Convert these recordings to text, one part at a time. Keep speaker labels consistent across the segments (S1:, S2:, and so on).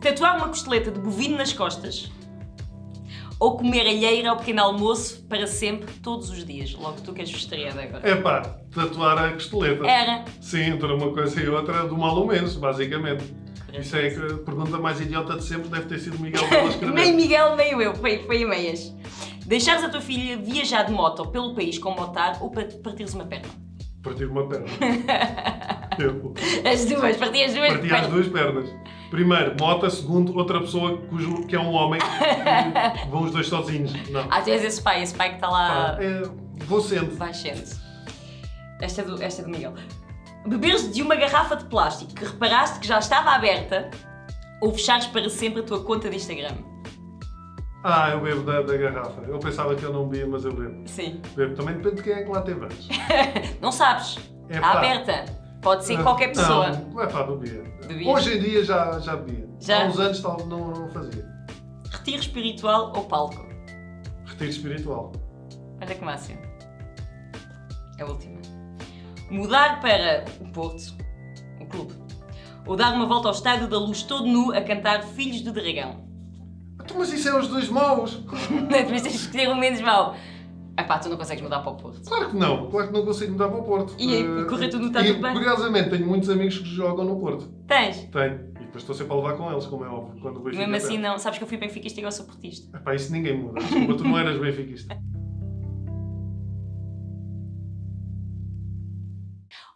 S1: Tatuar uma costeleta de bovino nas costas ou comer alheira ao pequeno almoço para sempre, todos os dias? Logo tu que és vegetariana agora.
S2: Epá, tatuar a costeleta.
S1: Era.
S2: Sim, entre uma coisa e outra, do mal ao menos, basicamente. Isso é a pergunta mais idiota de sempre, deve ter sido o Miguel Bela escrever.
S1: Nem Miguel, nem eu, foi a meias. Deixares a tua filha viajar de moto pelo país com motar ou partires uma perna?
S2: Partir uma perna. Eu.
S1: As duas, parti as duas
S2: Parti as
S1: pernas.
S2: duas pernas. Primeiro, moto. Segundo, outra pessoa que é um homem. E vão os dois sozinhos. Não.
S1: Ah, tu és esse pai que está lá...
S2: Vou sendo.
S1: Vai sendo. Esta é do Miguel. Beberes de uma garrafa de plástico que reparaste que já estava aberta ou fechares para sempre a tua conta de Instagram?
S2: Eu bebo da garrafa. Eu pensava que eu não bebia, mas eu bebo.
S1: Sim.
S2: Bebo. Também depende de quem é que lá teve antes.
S1: Não sabes. Está aberta. Pode ser qualquer pessoa.
S2: Não bebia.
S1: Bebias?
S2: Hoje em dia já bebia.
S1: Já?
S2: Há uns anos não fazia.
S1: Retiro espiritual ou palco?
S2: Retiro espiritual.
S1: Olha que máximo. É a última. Mudar para o Porto, o clube, ou dar uma volta ao Estádio da Luz todo nu a cantar Filhos do Dragão.
S2: Mas isso é os dois maus.
S1: Mas tens de escolher o menos mau. Epá, tu não consegues mudar para o Porto.
S2: Claro que não consigo mudar para o Porto.
S1: E correr tudo, está tudo bem?
S2: Curiosamente, tenho muitos amigos que jogam no Porto.
S1: Tens?
S2: Tenho. E depois estou sempre a levar com eles, como é óbvio, quando o Benfica
S1: Mesmo assim
S2: perde.
S1: não. Sabes que eu fui benfiquista e agora sou portista.
S2: Epá, isso ninguém muda. Desculpa, tu não eras benfiquista.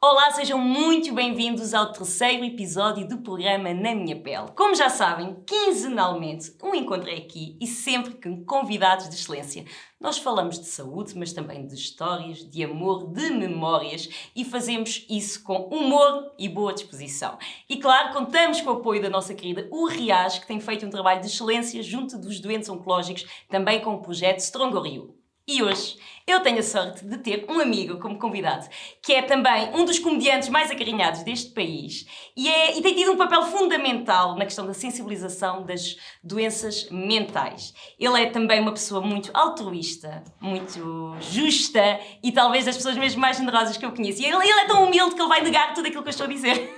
S1: Olá, sejam muito bem-vindos ao terceiro episódio do programa Na Minha Pele. Como já sabem, quinzenalmente um encontro é aqui e sempre com convidados de excelência. Nós falamos de saúde, mas também de histórias, de amor, de memórias e fazemos isso com humor e boa disposição. E claro, contamos com o apoio da nossa querida URIAS, que tem feito um trabalho de excelência junto dos doentes oncológicos, também com o projeto Stronger You. E hoje eu tenho a sorte de ter um amigo como convidado, que é também um dos comediantes mais acarinhados deste país e tem tido um papel fundamental na questão da sensibilização das doenças mentais. Ele é também uma pessoa muito altruísta, muito justa e talvez das pessoas mesmo mais generosas que eu conheço. E ele é tão humilde que ele vai negar tudo aquilo que eu estou a dizer.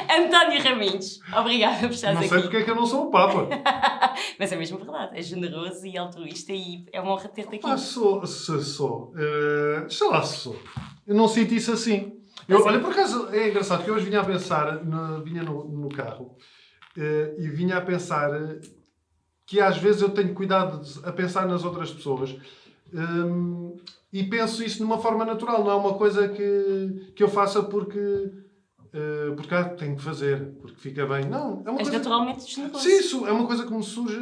S1: António Raminhos, obrigada por estares aqui.
S2: Não sei porque é que eu não sou o Papa.
S1: Mas é mesmo verdade, é generoso e altruísta e é uma honra ter-te aqui.
S2: Sou. Sei lá se sou. Eu não sinto isso assim. Olha, por acaso, é engraçado que eu hoje vinha a pensar, vinha no carro, e vinha a pensar que às vezes eu tenho cuidado a pensar nas outras pessoas, e penso isso de uma forma natural, não é uma coisa que eu faça porque tenho que fazer, porque fica bem. Não, é uma coisa...
S1: naturalmente generoso.
S2: Sim, isso é uma coisa que me surge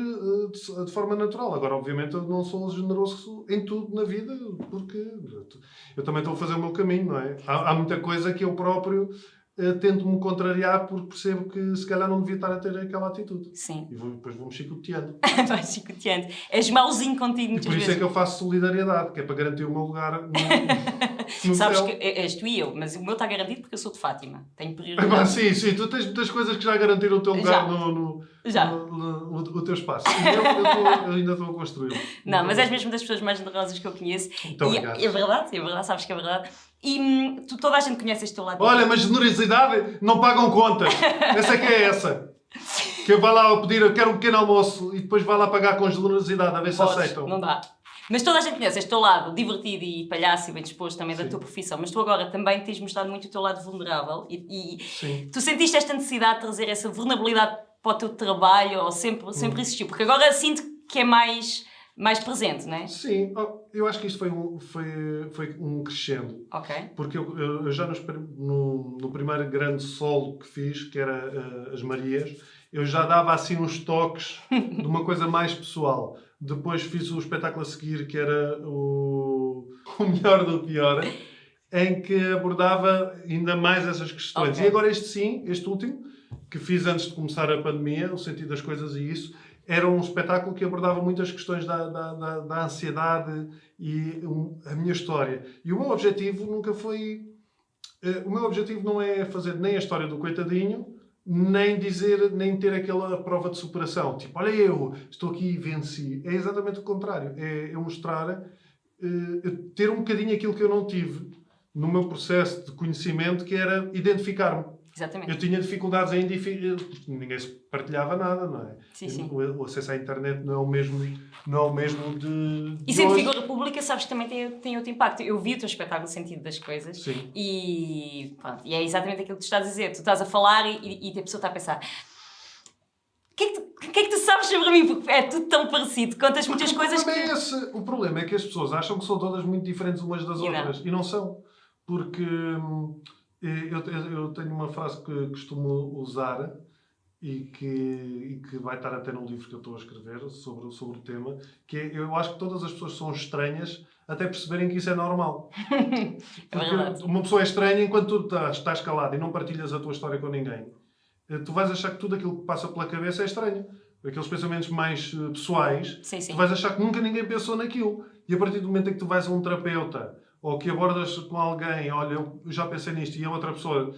S2: de forma natural. Agora, obviamente, eu não sou generoso em tudo na vida, porque eu também estou a fazer o meu caminho, não é? Há muita coisa que eu próprio tento-me contrariar porque percebo que se calhar não devia estar a ter aquela atitude.
S1: Sim.
S2: E depois vou-me chicoteando.
S1: Vais chicoteando. És mauzinho contigo muitas
S2: Por isso
S1: vezes.
S2: é que eu faço solidariedade, que é para garantir o meu lugar no
S1: Sabes
S2: céu.
S1: que és tu e eu, mas o meu está garantido porque eu sou de Fátima. Tenho prioridade.
S2: Sim, tu tens muitas coisas que já garantiram o teu lugar o teu espaço. Eu ainda estou a construí-lo.
S1: Não, mas és mesmo das pessoas mais generosas que eu conheço.
S2: Muito obrigado.
S1: É verdade, sabes que é verdade. E toda a gente conhece este teu lado.
S2: Olha, mas generosidade não pagam contas. Essa é que é essa. Que eu vá lá pedir, eu quero um pequeno almoço e depois vá lá pagar com generosidade, a ver se aceitam.
S1: Não dá. Mas toda a gente conhece este teu lado divertido e palhaço e bem disposto também da tua profissão. Mas tu agora também tens mostrado muito o teu lado vulnerável e tu sentiste esta necessidade de trazer essa vulnerabilidade para o teu trabalho ou sempre existiu? Porque agora sinto que é mais presente, não é?
S2: Sim, eu acho que isto foi um crescendo.
S1: Ok.
S2: Porque eu já no primeiro grande solo que fiz, que era as Marias, eu já dava assim uns toques de uma coisa mais pessoal. Depois fiz o espetáculo a seguir, que era o Melhor do Pior, em que abordava ainda mais essas questões.
S1: Okay.
S2: E agora este último, que fiz antes de começar a pandemia, o sentido das coisas e isso, era um espetáculo que abordava muitas questões da ansiedade e a minha história. E o meu objetivo nunca foi... O meu objetivo não é fazer nem a história do coitadinho, nem ter aquela prova de superação. Tipo, olha eu, estou aqui e venci. É exatamente o contrário. É mostrar, ter um bocadinho aquilo que eu não tive no meu processo de conhecimento, que era identificar-me.
S1: Exatamente.
S2: Eu tinha dificuldades em ninguém se partilhava nada, não é?
S1: Sim.
S2: O acesso à internet não é o mesmo de
S1: E sendo
S2: hoje.
S1: figura pública, sabes que também tem outro impacto. Eu vi o teu espetáculo Sentido das Coisas.
S2: Sim.
S1: E, pronto, e é exatamente aquilo que tu estás a dizer. Tu estás a falar e a pessoa está a pensar: o que é que tu sabes sobre mim? Porque é tudo tão parecido. Contas muitas coisas que...
S2: O problema é que as pessoas acham que são todas muito diferentes umas das outras. E não são. Porque eu tenho uma frase que costumo usar e que vai estar até no livro que eu estou a escrever sobre o tema, que é: eu acho que todas as pessoas são estranhas até perceberem que isso é normal. Porque uma pessoa é estranha enquanto tu estás calado e não partilhas a tua história com ninguém. Tu vais achar que tudo aquilo que passa pela cabeça é estranho. Aqueles pensamentos mais pessoais,
S1: Sim.
S2: tu vais achar que nunca ninguém pensou naquilo. E a partir do momento em que tu vais a um terapeuta ou que abordas com alguém: olha, eu já pensei nisto, e a outra pessoa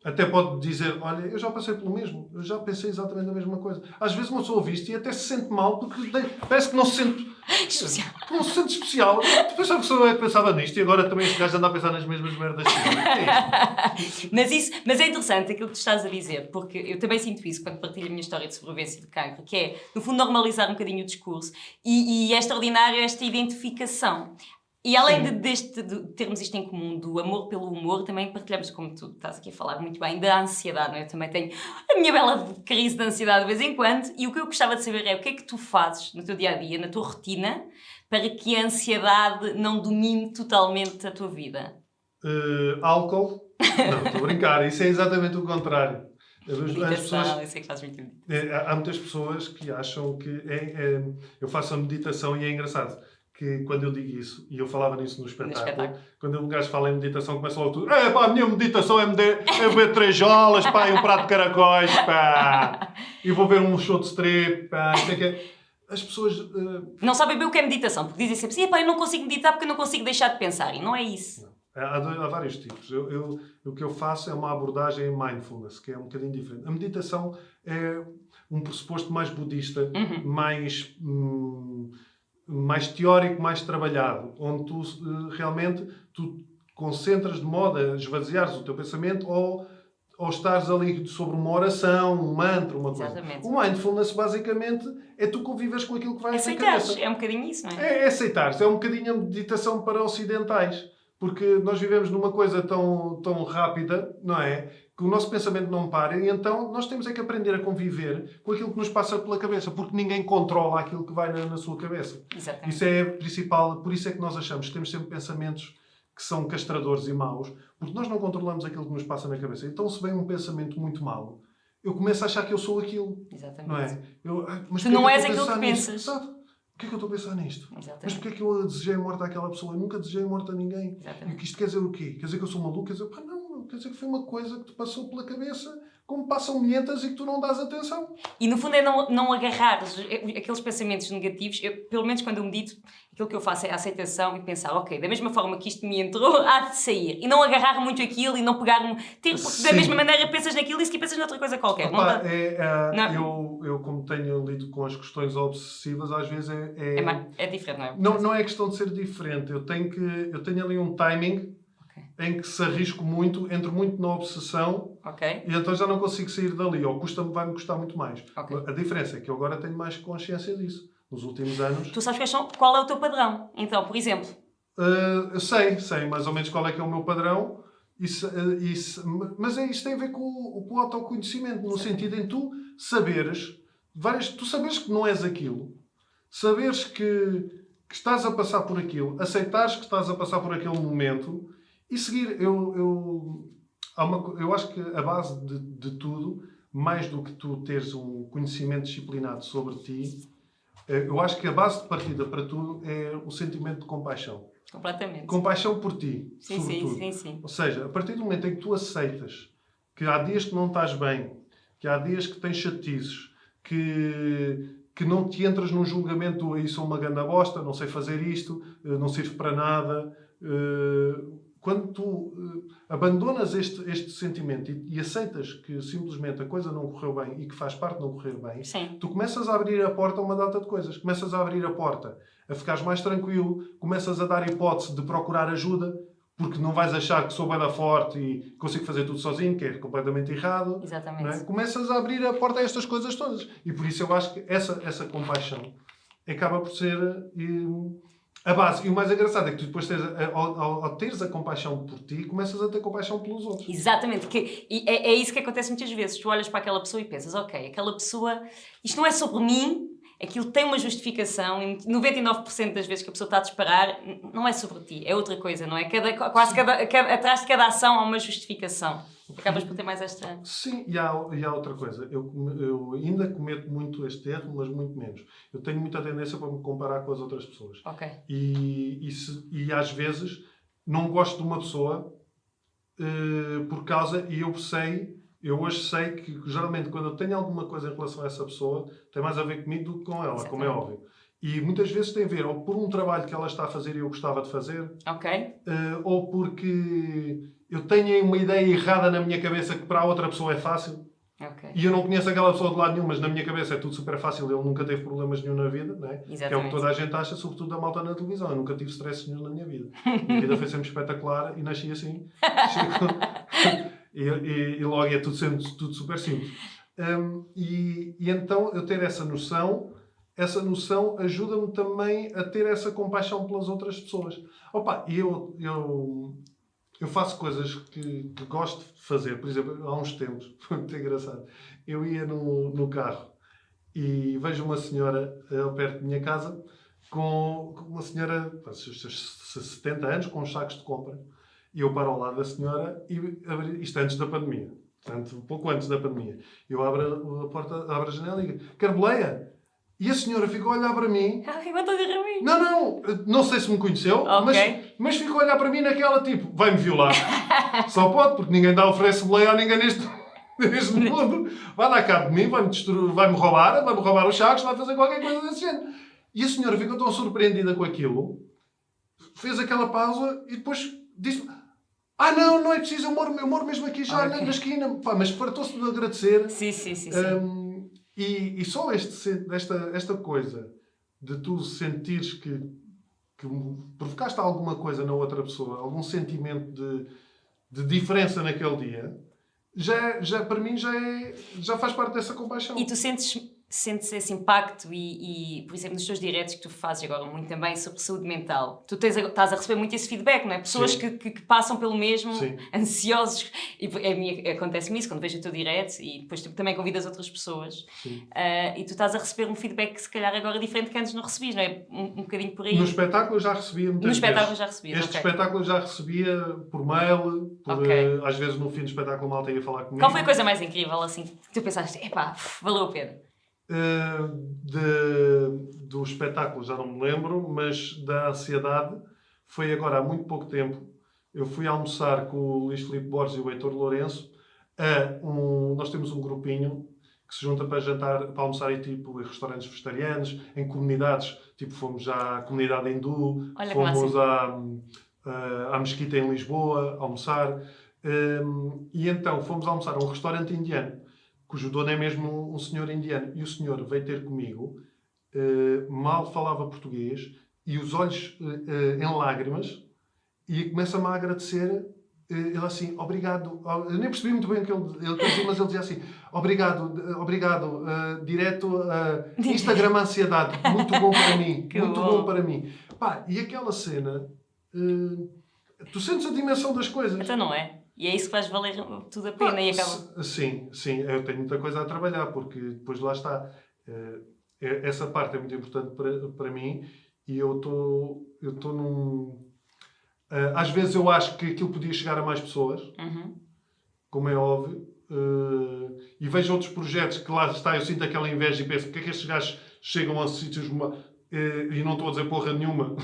S2: até pode dizer: olha, eu já passei pelo mesmo, eu já pensei exatamente a mesma coisa. Às vezes uma pessoa ouve isto e até se sente mal porque parece que não se sente
S1: especial.
S2: Não se sente especial. Depois a pessoa pensava nisto e agora também este gajo anda a pensar nas mesmas merdas que eu.
S1: Mas é interessante aquilo que tu estás a dizer, porque eu também sinto isso quando partilho a minha história de sobrevivência de cancro, que é, no fundo, normalizar um bocadinho o discurso, e é extraordinário esta identificação. E além de termos isto em comum, do amor pelo humor, também partilhamos, como tu estás aqui a falar muito bem, da ansiedade, não é? Eu também tenho a minha bela crise de ansiedade de vez em quando, e o que eu gostava de saber é o que é que tu fazes no teu dia-a-dia, na tua rotina, para que a ansiedade não domine totalmente a tua vida.
S2: Álcool? Não, estou a brincar. Isso é exatamente o contrário.
S1: Meditação, eu sei que fazes muito meditação.
S2: Há muitas pessoas que acham que eu faço a meditação e é engraçado que quando eu digo isso, e eu falava nisso no espetáculo, quando um gajo fala em meditação, começa logo tudo: pá, a minha meditação é beber 3 jolas, pá, e um prato de caracóis, pá, e vou ver um show de strip, pá, isso é que é. As pessoas...
S1: Não sabem bem o que é meditação, porque dizem sempre: sim, pá, eu não consigo meditar porque eu não consigo deixar de pensar, e não é isso.
S2: Não. Há vários tipos. O que eu faço é uma abordagem em mindfulness, que é um bocadinho diferente. A meditação é um pressuposto mais budista, mais teórico, mais trabalhado, onde tu realmente concentras de modo a esvaziares o teu pensamento ou estares ali sobre uma oração, um mantra, uma coisa.
S1: Exatamente.
S2: O mindfulness, basicamente, é tu convives com aquilo que vai na cabeça.
S1: É um bocadinho isso, não é?
S2: É aceitares. É um bocadinho a meditação para ocidentais. Porque nós vivemos numa coisa tão rápida, não é? Que o nosso pensamento não para, e então nós temos é que aprender a conviver com aquilo que nos passa pela cabeça, porque ninguém controla aquilo que vai na sua cabeça.
S1: Exatamente.
S2: Isso é principal, por isso é que nós achamos que temos sempre pensamentos que são castradores e maus, porque nós não controlamos aquilo que nos passa na cabeça. Então, se vem um pensamento muito mau, eu começo a achar que eu sou aquilo.
S1: Exatamente.
S2: Não é?
S1: Mas tu não és aquilo que pensas.
S2: Porquê é que eu estou a pensar nisto?
S1: Exatamente.
S2: Mas porquê é que eu desejei a morte àquela pessoa? Eu nunca desejei a morte a ninguém.
S1: Exatamente.
S2: E que isto quer dizer o quê? Quer dizer que eu sou maluco? Quer dizer, pá, não. Quer dizer que foi uma coisa que te passou pela cabeça, como passam milhentas e que tu não dás atenção.
S1: E no fundo é não agarrar aqueles pensamentos negativos. Pelo menos quando eu medito, aquilo que eu faço é a aceitação e pensar: ok, da mesma forma que isto me entrou, há de sair. E não agarrar muito aquilo e não pegar-me... Porque da mesma maneira pensas naquilo e se pensas noutra coisa qualquer.
S2: Opa, eu, como tenho lido com as questões obsessivas, às vezes
S1: é diferente, não é?
S2: Não é questão de ser diferente. Eu tenho ali um timing em que se arrisco muito, entro muito na obsessão e então já não consigo sair dali. Ou vai-me custar muito mais. A diferença é que eu agora tenho mais consciência disso. Nos últimos anos...
S1: Tu sabes qual é o teu padrão? Então, por exemplo...
S2: Eu sei mais ou menos qual é que é o meu padrão. Mas isto tem a ver com o autoconhecimento, no sentido em tu saberes que não és aquilo, saberes que estás a passar por aquilo, aceitares que estás a passar por aquele momento e seguir. Eu acho que a base de tudo, mais do que tu teres um conhecimento disciplinado sobre ti, eu acho que a base de partida para tudo é o sentimento de compaixão.
S1: Completamente.
S2: Compaixão por ti, sobretudo.
S1: Sim.
S2: Ou seja, a partir do momento em que tu aceitas que há dias que não estás bem, que há dias que tens chatices, que não te entras num julgamento: aí sou uma ganda bosta, não sei fazer isto, não sirvo para nada. Quando tu abandonas este sentimento e aceitas que simplesmente a coisa não correu bem e que faz parte de não correr bem, tu começas a abrir a porta a uma data de coisas. Começas a abrir a porta a ficares mais tranquilo, começas a dar hipótese de procurar ajuda, porque não vais achar que sou bué da forte e consigo fazer tudo sozinho, que é completamente errado.
S1: Exatamente.
S2: Não é? Começas a abrir a porta a estas coisas todas. E por isso eu acho que essa compaixão acaba por ser a base. E o mais engraçado é que tu depois ao teres a compaixão por ti, começas a ter compaixão pelos outros.
S1: Exatamente. É isso que acontece muitas vezes. Tu olhas para aquela pessoa e pensas, ok, aquela pessoa, isto não é sobre mim, aquilo tem uma justificação, e 99% das vezes que a pessoa está a disparar, não é sobre ti, é outra coisa, não é? Atrás de cada ação há uma justificação. Acabas por ter mais esta...
S2: Sim, e há outra coisa. Eu ainda cometo muito este erro, mas muito menos. Eu tenho muita tendência para me comparar com as outras pessoas.
S1: Ok.
S2: E às vezes não gosto de uma pessoa por causa... E eu hoje sei que geralmente quando eu tenho alguma coisa em relação a essa pessoa, tem mais a ver comigo do que com ela, como é óbvio. E muitas vezes tem a ver ou por um trabalho que ela está a fazer e eu gostava de fazer, ou porque eu tenho uma ideia errada na minha cabeça que para a outra pessoa é fácil. E eu não conheço aquela pessoa de lado nenhum, mas na minha cabeça é tudo super fácil. Ele nunca teve problemas nenhum na vida, não é? Que é o que toda a gente acha, sobretudo da malta na televisão. Eu nunca tive stress nenhum na minha vida. Minha vida foi sempre espetacular e nasci assim. E logo é tudo super simples. E então eu ter essa noção ajuda-me também a ter essa compaixão pelas outras pessoas. Opa, eu faço coisas que gosto de fazer. Por exemplo, há uns tempos, foi muito engraçado, eu ia no carro e vejo uma senhora ao perto da minha casa com uma senhora, seus 70 anos, com uns sacos de compra. E eu paro ao lado da senhora e isto antes da pandemia. Portanto, um pouco antes da pandemia. Eu abro a porta, abro a janela e digo, quer boleia? E a senhora ficou a olhar para mim. Não sei se me conheceu, mas ficou a olhar para mim naquela tipo, vai-me violar. Só pode, porque ninguém oferece boleia a ninguém neste mundo. Vai dar cabo de mim, vai-me roubar os sacos, vai fazer qualquer coisa desse género. E a senhora ficou tão surpreendida com aquilo, fez aquela pausa e depois disse-me, não é preciso, eu moro mesmo aqui já na esquina. Pá, mas fartou-se de agradecer.
S1: Sim.
S2: E só esta coisa de tu sentires que provocaste alguma coisa na outra pessoa, algum sentimento de diferença naquele dia, já para mim já faz parte dessa compaixão.
S1: E tu sentes esse impacto e, por exemplo, nos teus diretos que tu fazes agora muito também sobre saúde mental, tu estás a receber muito esse feedback, não é? Pessoas que passam pelo mesmo, ansiosos, e acontece-me isso quando vejo o teu direto e depois tu também convidas outras pessoas e tu estás a receber um feedback que se calhar agora é diferente que antes não recebias, não é? Um bocadinho por aí.
S2: No espetáculo eu já recebia muitas vezes. Este espetáculo eu já recebia por mail, às vezes no fim do espetáculo a malta ia falar comigo.
S1: Qual foi a coisa mais incrível, assim, que tu pensaste, valeu a pena?
S2: Do espetáculo já não me lembro, mas da ansiedade foi agora há muito pouco tempo. Eu fui almoçar com o Luís Filipe Borges e o Heitor Lourenço. Nós temos um grupinho que se junta para jantar, para almoçar em restaurantes vegetarianos, em comunidades, fomos à comunidade hindu, fomos à mesquita em Lisboa almoçar, e então fomos almoçar a um restaurante indiano cujo dono é mesmo um senhor indiano. E o senhor veio ter comigo, mal falava português, e os olhos em lágrimas, e começa-me a agradecer. Ele assim, obrigado. Eu nem percebi muito bem o que ele dizia, mas ele dizia assim, obrigado, direto Instagram ansiedade, muito bom para mim, bom para mim. Pá, e aquela cena, tu sentes a dimensão das coisas.
S1: Então não é? E é isso que faz valer tudo a pena e acaba...
S2: Sim, eu tenho muita coisa a trabalhar, porque depois lá está. Essa parte é muito importante para mim e eu estou num... às vezes eu acho que aquilo podia chegar a mais pessoas, como é óbvio, e vejo outros projetos que lá está, eu sinto aquela inveja e penso, porque é que estes gajos chegam a sítios e não estou a dizer porra nenhuma.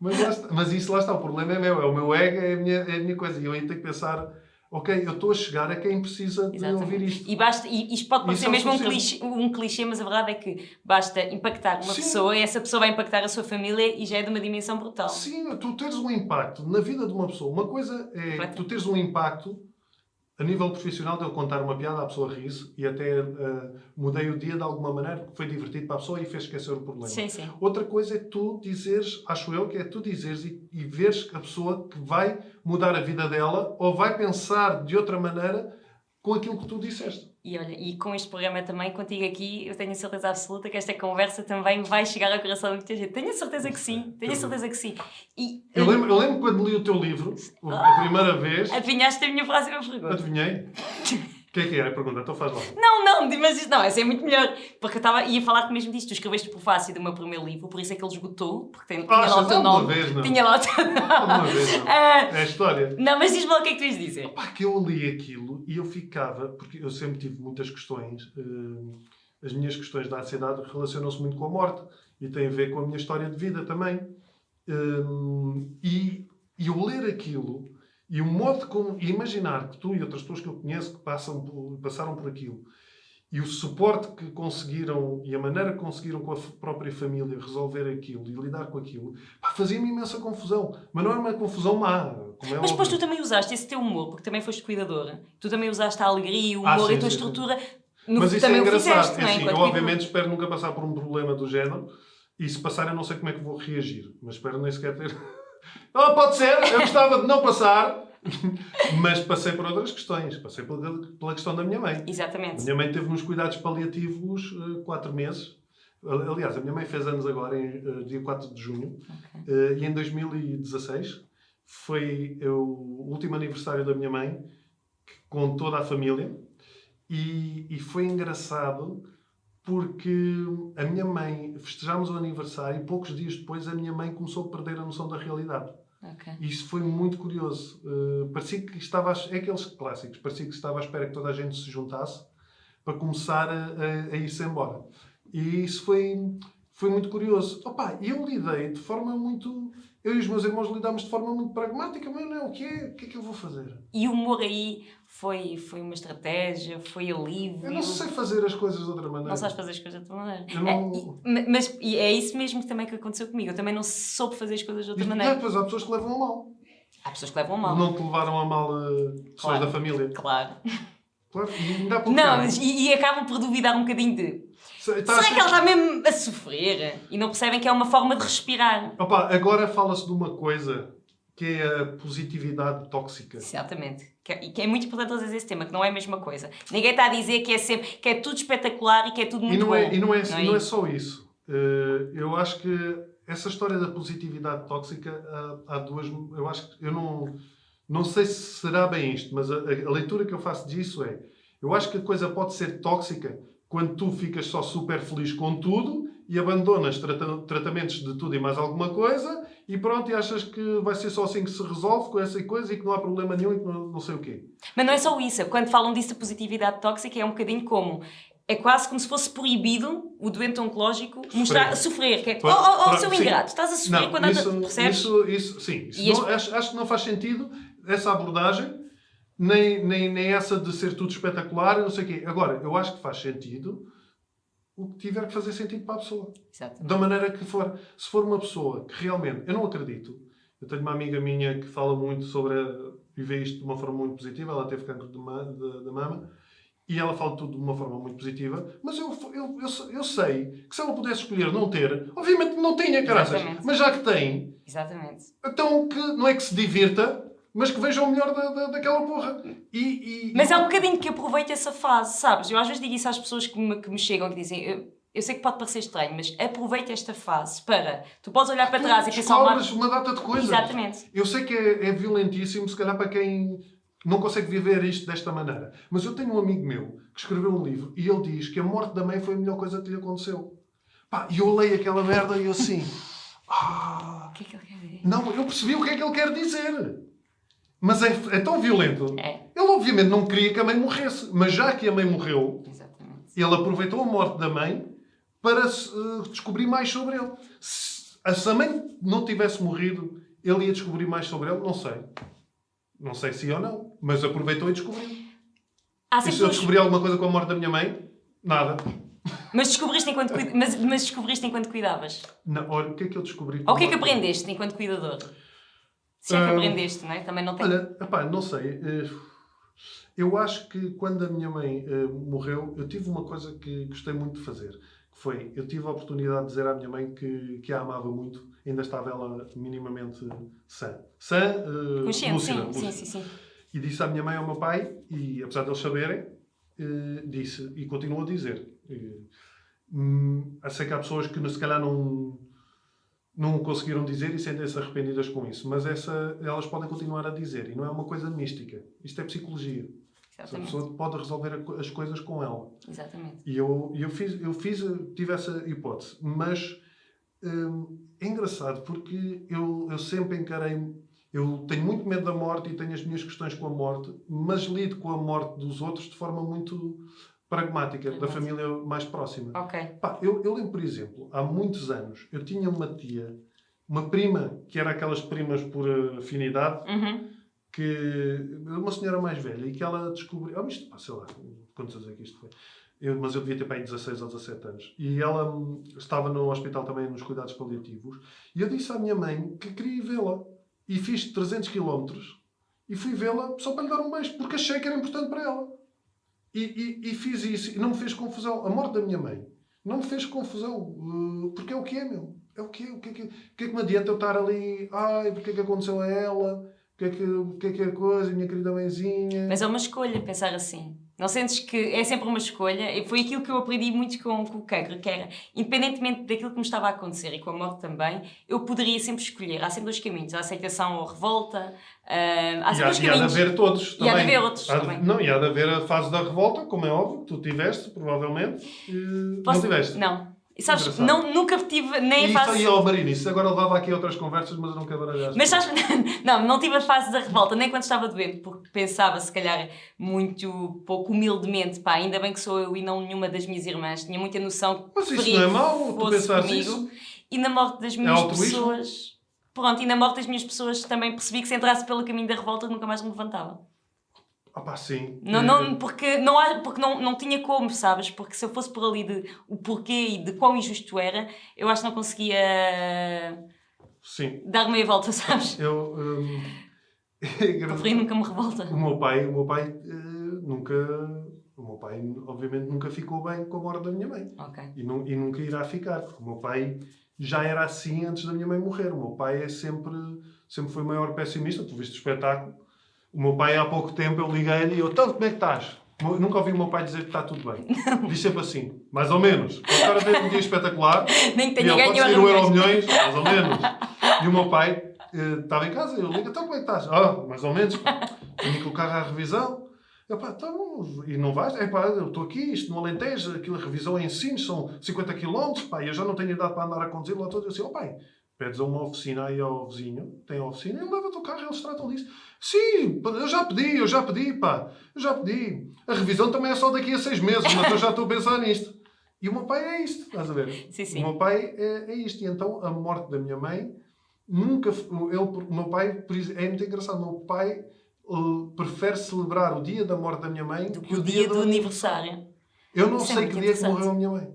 S2: Mas isso lá está, o problema é meu, é o meu ego, é a minha coisa. E eu aí tenho que pensar, ok, eu estou a chegar a quem precisa de ouvir isto.
S1: E isto pode parecer mesmo um clichê, mas a verdade é que basta impactar uma pessoa e essa pessoa vai impactar a sua família e já é de uma dimensão brutal.
S2: Sim, tu teres um impacto na vida de uma pessoa. Uma coisa é tu teres um impacto a nível profissional de eu contar uma piada, a pessoa ri-se e até mudei o dia de alguma maneira porque foi divertido para a pessoa e fez esquecer o problema.
S1: Sim, sim.
S2: Outra coisa é tu dizeres, acho eu, que é tu dizeres e veres a pessoa que vai mudar a vida dela ou vai pensar de outra maneira com aquilo que tu disseste.
S1: E olha, e com este programa também, contigo aqui, eu tenho a certeza absoluta que esta conversa também vai chegar ao coração de muita gente. Tenho a certeza que sim, tenho a certeza que sim. E,
S2: Eu lembro quando li o teu livro, a primeira vez...
S1: Adivinhaste a minha próxima pergunta?
S2: Adivinhei? O que era a pergunta? Então faz lá.
S1: Não, mas isso não, essa é muito melhor. Porque eu ia falar-te mesmo disto. Tu escreveste o prefácio do meu primeiro livro, por isso é que ele esgotou, porque tinha lá o teu nome.
S2: Vez, não.
S1: Tinha lá o teu nome.
S2: Uma vez, não. É a história.
S1: Não, mas diz-me lá o que é que tu ias dizer.
S2: Pá, que eu li aquilo e eu ficava, porque eu sempre tive muitas questões, as minhas questões da ansiedade relacionam-se muito com a morte e têm a ver com a minha história de vida também. E eu ler aquilo e o modo como... E imaginar que tu e outras pessoas que eu conheço que passaram por aquilo e o suporte que conseguiram e a maneira que conseguiram com a própria família resolver aquilo e lidar com aquilo, pá, fazia-me imensa confusão. Mas não era uma confusão má.
S1: Mas depois tu também usaste esse teu humor, porque também foste cuidadora. Tu também usaste a alegria, o humor e a tua estrutura.
S2: Mas isso
S1: também
S2: é engraçado.
S1: Fizeste, não é?
S2: Eu obviamente espero nunca passar por um problema do género. E se passar eu não sei como é que vou reagir. Mas espero nem sequer ter... pode ser, eu gostava de não passar. Mas passei por outras questões. Passei pela questão da minha mãe.
S1: Exatamente.
S2: A minha mãe teve nos cuidados paliativos 4 meses. Aliás, a minha mãe fez anos agora, dia 4 de junho. Okay. E em 2016 foi o último aniversário da minha mãe com toda a família. E foi engraçado porque a minha mãe... Festejámos o aniversário e poucos dias depois a minha mãe começou a perder a noção da realidade.
S1: Okay.
S2: E isso foi muito curioso. Parecia que estava... É aqueles clássicos. Parecia que estava à espera que toda a gente se juntasse para começar a ir-se embora. E isso foi muito curioso. E eu lidei de forma muito... Eu e os meus irmãos lidámos de forma muito pragmática. Mas não, o que é que eu vou fazer?
S1: E o humor aí foi uma estratégia? Foi alívio?
S2: Eu não sei fazer as coisas de outra maneira.
S1: Não sabes fazer as coisas de outra maneira?
S2: Não...
S1: Mas é isso mesmo também que aconteceu comigo. Eu também não soube fazer as coisas de outra maneira.
S2: Depois há pessoas que levam a mal.
S1: Há pessoas que levam a mal.
S2: Não te levaram a mal pessoas da família.
S1: Claro.
S2: E ainda há pouco
S1: não, e acabam por duvidar um bocadinho de... Será que ela está mesmo a sofrer? E não percebem que é uma forma de respirar.
S2: Agora fala-se de uma coisa que é a positividade tóxica.
S1: Exatamente. Que é muito importante dizer esse tema, que não é a mesma coisa. Ninguém está a dizer que é tudo espetacular e que é tudo muito bom.
S2: E não é só isso. Eu acho que essa história da positividade tóxica, há duas... Eu acho que... Não sei se será bem isto, mas a leitura que eu faço disso é... Eu acho que a coisa pode ser tóxica quando tu ficas só super feliz com tudo e abandonas tratamentos de tudo e mais alguma coisa e pronto, e achas que vai ser só assim que se resolve com essa coisa e que não há problema nenhum e que não sei o quê.
S1: Mas não é só isso. Quando falam disso de positividade tóxica é um bocadinho como... É quase como se fosse proibido o doente oncológico sofrer. Que é, seu ingrato, estás a sofrer quando percebes?
S2: Isso acho que não faz sentido essa abordagem, nem essa de ser tudo espetacular, não sei o quê. Agora, eu acho que faz sentido o que tiver que fazer sentido para a pessoa.
S1: Exatamente.
S2: Da maneira que for. Se for uma pessoa que realmente... Eu não acredito. Eu tenho uma amiga minha que fala muito sobre... E vê isto de uma forma muito positiva. Ela teve cancro da mama. E ela fala tudo de uma forma muito positiva. Mas eu sei que se ela pudesse escolher não ter... Obviamente não tinha, caraças. Mas já que tem...
S1: Exatamente.
S2: Então, que não é que se divirta... Mas que veja o melhor daquela porra.
S1: Mas é um bocadinho que aproveite essa fase, sabes? Eu às vezes digo isso às pessoas que me chegam e dizem... Eu sei que pode parecer estranho, mas aproveita esta fase para... Tu podes olhar para trás e pensar...
S2: Descobres uma data de coisas.
S1: Exatamente.
S2: Eu sei que é violentíssimo, se calhar para quem não consegue viver isto desta maneira. Mas eu tenho um amigo meu que escreveu um livro e ele diz que a morte da mãe foi a melhor coisa que lhe aconteceu. E eu leio aquela merda e eu assim...
S1: O que é que ele quer dizer?
S2: Não, eu percebi o que é que ele quer dizer. Mas é tão violento.
S1: É.
S2: Ele obviamente não queria que a mãe morresse. Mas já que a mãe morreu,
S1: exatamente,
S2: ele aproveitou a morte da mãe para descobrir mais sobre ele. Se a mãe não tivesse morrido, ele ia descobrir mais sobre ele? Não sei. Não sei se ou não. Mas aproveitou e descobriu. E se eu descobri alguma coisa com a morte da minha mãe? Nada.
S1: Mas descobriste enquanto cuidavas?
S2: Não, olha, o que é que eu descobri?
S1: Ou o que é que aprendeste enquanto cuidador? Se é que aprendeste, não é? Também não tem...
S2: Olha, não sei. Eu acho que quando a minha mãe morreu, eu tive uma coisa que gostei muito de fazer. Que foi, eu tive a oportunidade de dizer à minha mãe que a amava muito. Ainda estava ela minimamente sã. Sã,
S1: Consciente,
S2: lúcida,
S1: sim, sim,
S2: lúcida.
S1: sim, sim.
S2: E disse à minha mãe e ao meu pai, e apesar de eles saberem, disse, e continuo a dizer. Eu sei que há pessoas que se calhar não conseguiram dizer e sentem-se arrependidas com isso, mas elas podem continuar a dizer, e não é uma coisa mística. Isto é psicologia. A
S1: Exatamente.
S2: pessoa pode resolver as coisas com ela.
S1: Exatamente.
S2: E eu tive essa hipótese, mas é engraçado porque eu sempre encarei. Eu tenho muito medo da morte e tenho as minhas questões com a morte, mas lido com a morte dos outros de forma muito pragmática, da família mais próxima.
S1: Ok.
S2: Pá, eu lembro, por exemplo, há muitos anos, eu tinha uma tia, uma prima, que era aquelas primas por afinidade, uma senhora mais velha, e que ela descobriu... isto, pá, sei lá, quantos anos é que isto foi? Mas eu devia ter para aí 16 ou 17 anos. E ela estava no hospital também, nos cuidados paliativos, e eu disse à minha mãe que queria ir vê-la. E fiz 300 quilómetros e fui vê-la só para lhe dar um beijo, porque achei que era importante para ela. E fiz isso, e não me fez confusão. A morte da minha mãe não me fez confusão, porque é o que é, meu. É o que é. O que é que me adianta eu estar ali, porque é que aconteceu a ela? O que é a coisa, minha querida mãezinha?
S1: Mas é uma escolha pensar assim. Não sentes que é sempre uma escolha? E foi aquilo que eu aprendi muito com o cancro, que era, independentemente daquilo que me estava a acontecer e com a morte também, eu poderia sempre escolher. Há sempre dois caminhos, a aceitação ou a revolta. Há sempre dois caminhos.
S2: E há de haver todos também.
S1: E há de haver outros também.
S2: Não, e há de haver a fase da revolta, como é óbvio, que tu tiveste, provavelmente. Não tiveste?
S1: Não. E sabes, nunca tive nem a fase...
S2: Isso aí, Marina, isso agora levava aqui a outras conversas, mas eu não quero baralhar.
S1: Mas sabes, não tive a fase da revolta, nem quando estava doente, porque pensava, se calhar, muito pouco humildemente, pá, ainda bem que sou eu e não nenhuma das minhas irmãs, tinha muita noção
S2: que isso não é mau, tu pensares
S1: isso. E na morte das minhas pessoas... Pronto, e na morte das minhas pessoas também percebi que se entrasse pelo caminho da revolta nunca mais me levantava.
S2: Sim.
S1: Porque não tinha como, sabes? Porque se eu fosse por ali de o porquê e de quão injusto era, eu acho que não conseguia dar meia volta, sabes? Preferi nunca me revolta.
S2: O meu pai nunca... O meu pai, obviamente, nunca ficou bem com a morte da minha mãe.
S1: Okay.
S2: E nunca irá ficar, porque o meu pai já era assim antes da minha mãe morrer. O meu pai sempre foi o maior pessimista. Tu viste o espetáculo. O meu pai, há pouco tempo, eu liguei-lhe e então, como é que estás? Eu nunca ouvi o meu pai dizer que está tudo bem. Diz sempre assim, mais ou menos. O cara teve um dia espetacular.
S1: Nem que tenha ganho
S2: pode ser o Euromilhões, mais ou menos. E o meu pai estava em casa e eu ligo, então como é que estás? Mais ou menos. Tenho que colocar a revisão. E não vais? Eu estou aqui, isto no Alentejo, aquilo, a revisão em ensino são 50 km, eu já não tenho idade para andar a conduzir lá todo. Eu disse, pai, pedes a uma oficina aí ao vizinho, tem a oficina, ele leva-te o carro, eles tratam disso. Sim, eu já pedi, pá. Eu já pedi. A revisão também é só daqui a 6 meses, mas eu já estou a pensar nisto. E o meu pai é isto, estás a ver?
S1: Sim.
S2: O meu pai é isto. E então, a morte da minha mãe, nunca... O meu pai, é muito engraçado, o meu pai prefere celebrar o dia da morte da minha mãe
S1: do que o dia do aniversário.
S2: Eu não sei que dia que morreu a minha mãe.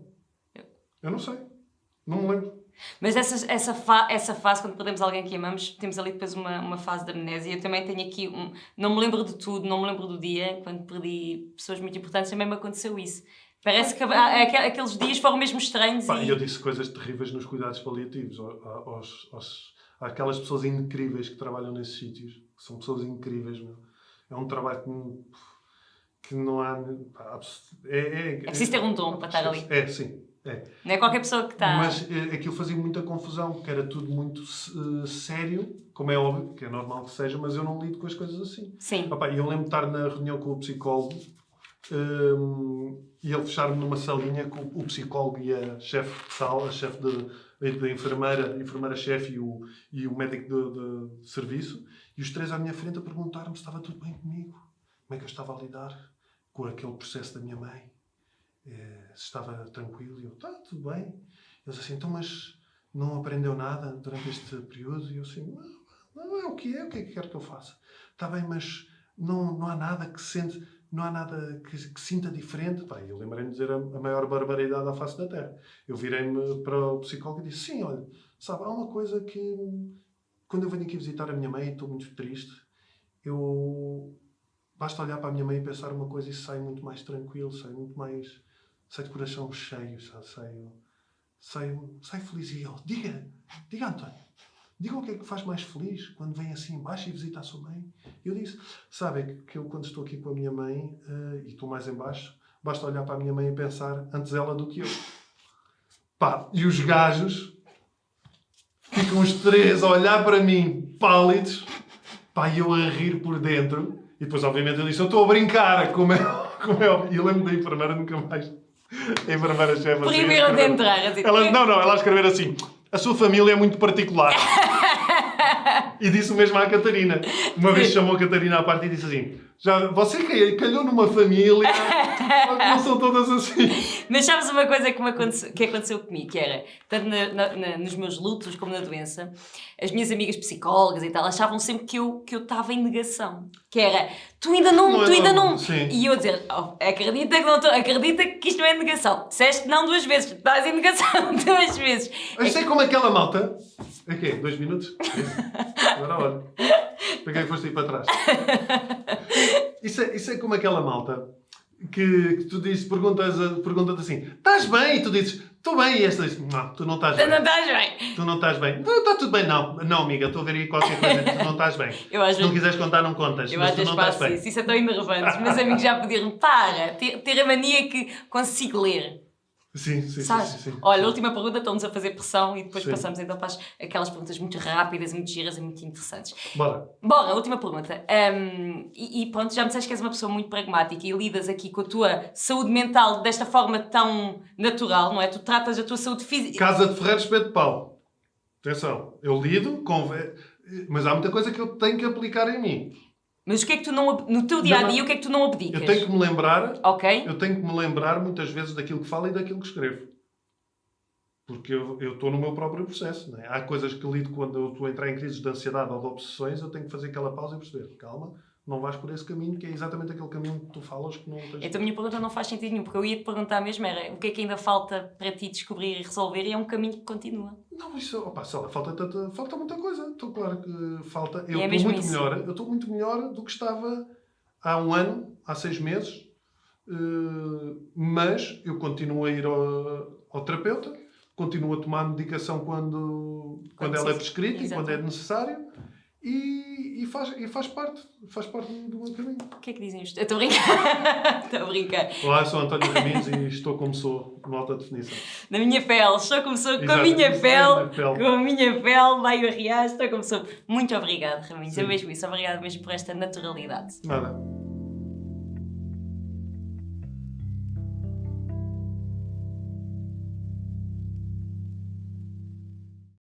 S2: Eu não sei. Não me lembro.
S1: Mas essa fase, quando perdemos alguém que amamos, temos ali depois uma fase de amnésia. Eu também tenho aqui não me lembro de tudo, não me lembro do dia, quando perdi pessoas muito importantes, também me aconteceu isso. Parece que aqueles dias foram mesmo estranhos.
S2: Eu disse coisas terríveis nos cuidados paliativos. Àquelas pessoas incríveis que trabalham nesses sítios. São pessoas incríveis, meu. É um trabalho que não há...
S1: É preciso ter um dom para estar ali.
S2: Sim.
S1: Não é qualquer pessoa que está...
S2: Mas aquilo fazia muita confusão, porque era tudo muito sério, como é óbvio, que é normal que seja, mas eu não lido com as coisas assim.
S1: Sim.
S2: E eu lembro de estar na reunião com o psicólogo e ele fechar-me numa salinha com o psicólogo e a chefe de sala, a chefe da enfermeira-chefe e o médico de serviço, e os três à minha frente a perguntar-me se estava tudo bem comigo, como é que eu estava a lidar com aquele processo da minha mãe. Se estava tranquilo, e eu, tudo bem. Eles assim, então, mas não aprendeu nada durante este período? E eu assim, não é o que é que quer que eu faça? Está bem, mas não há nada que sente, não há nada que sinta diferente. Eu lembrei-me de dizer a maior barbaridade à face da Terra. Eu virei-me para o psicólogo e disse, sim, olha, sabe, há uma coisa que, quando eu venho aqui visitar a minha mãe e estou muito triste, eu basta olhar para a minha mãe e pensar uma coisa e sai muito mais tranquilo, sai de coração cheio, sai feliz. E ele, diga António, diga o que é que faz mais feliz quando vem assim embaixo e visita a sua mãe. Eu disse, sabe, que eu quando estou aqui com a minha mãe e estou mais embaixo, basta olhar para a minha mãe e pensar antes ela do que eu. Pá, e os gajos ficam os três a olhar para mim, pálidos, pá, e eu a rir por dentro. E depois, obviamente, eu disse, eu estou a brincar, como é. E eu lembro da enfermeira nunca mais. A enfermeira chefe assim.
S1: Primeiro de entrar, assim.
S2: Ela a escrever assim, a sua família é muito particular. E disse o mesmo à Catarina. Uma vez chamou a Catarina à parte e disse assim, você calhou numa família, não são todas assim.
S1: Mas sabes uma coisa que aconteceu comigo, que era, tanto nos meus lutos como na doença, as minhas amigas psicólogas e tal, achavam sempre que eu estava em negação. Que era, tu ainda não.
S2: Sim.
S1: E eu a dizer, acredita que isto não é negação. Disseste não 2 vezes, estás em negação 2 vezes.
S2: Isto é como aquela malta. É quê? 2 minutos? Agora olha. Para que foste aí para trás? Isso é como aquela malta que tu dizes, pergunta-te assim, estás bem? E tu dizes, estou bem. E esta diz, não, tu não estás bem.
S1: Tu não estás bem.
S2: Tu não estás bem. Não, está tudo bem. Não, amiga, estou a ver aí qualquer coisa. Tu não estás bem. Se não quiseres contar, não contas.
S1: Eu
S2: mas
S1: às
S2: tu
S1: vezes
S2: não estás
S1: faço
S2: bem.
S1: isso é tão enervante. Os meus amigos já pediram, para, ter a mania que consigo ler.
S2: Sim.
S1: Olha, a última pergunta, estão-nos a fazer pressão e depois
S2: Sim.
S1: passamos então para aquelas perguntas muito rápidas, muito giras e muito interessantes.
S2: Bora,
S1: última pergunta. E pronto, já me disseste que és uma pessoa muito pragmática e lidas aqui com a tua saúde mental desta forma tão natural, não é? Tu tratas a tua saúde física...
S2: Casa de Ferreiro, espeto de pau. Atenção, eu lido com... Mas há muita coisa que eu tenho que aplicar em mim.
S1: Mas o que é que tu não... No teu dia-a-dia, o que é que tu não abdicas?
S2: Eu tenho que me lembrar...
S1: Ok.
S2: Eu tenho que me lembrar muitas vezes daquilo que falo e daquilo que escrevo. Porque eu estou no meu próprio processo. Não é? Há coisas que lido quando eu estou a entrar em crises de ansiedade ou de obsessões, eu tenho que fazer aquela pausa e perceber. Calma, não vais por esse caminho, que é exatamente aquele caminho que tu falas que não tens...
S1: Então a minha pergunta não faz sentido nenhum, porque eu ia te perguntar mesmo era o que é que ainda falta para ti descobrir e resolver e é um caminho que continua.
S2: Não, isso... Opa, sei lá, falta muita coisa. Estou claro que falta... Eu
S1: É
S2: estou
S1: mesmo
S2: muito
S1: isso.
S2: melhor. Eu estou muito melhor do que estava há 1 ano, há 6 meses. Mas eu continuo a ir ao terapeuta, continuo a tomar medicação quando ela é prescrita e quando é necessário. E faz parte do meu caminho.
S1: O que é que dizem isto? Eu estou a brincar. Estou a brincar.
S2: Olá, eu sou António Raminhos e estou como sou, no alta definição.
S1: Na minha pele, estou como sou, com a
S2: Exato,
S1: minha
S2: isso
S1: pele, com a minha pele, vai arrear, estou como sou. Muito obrigada, Raminhos, é mesmo isso. Obrigada mesmo por esta naturalidade.
S2: Nada.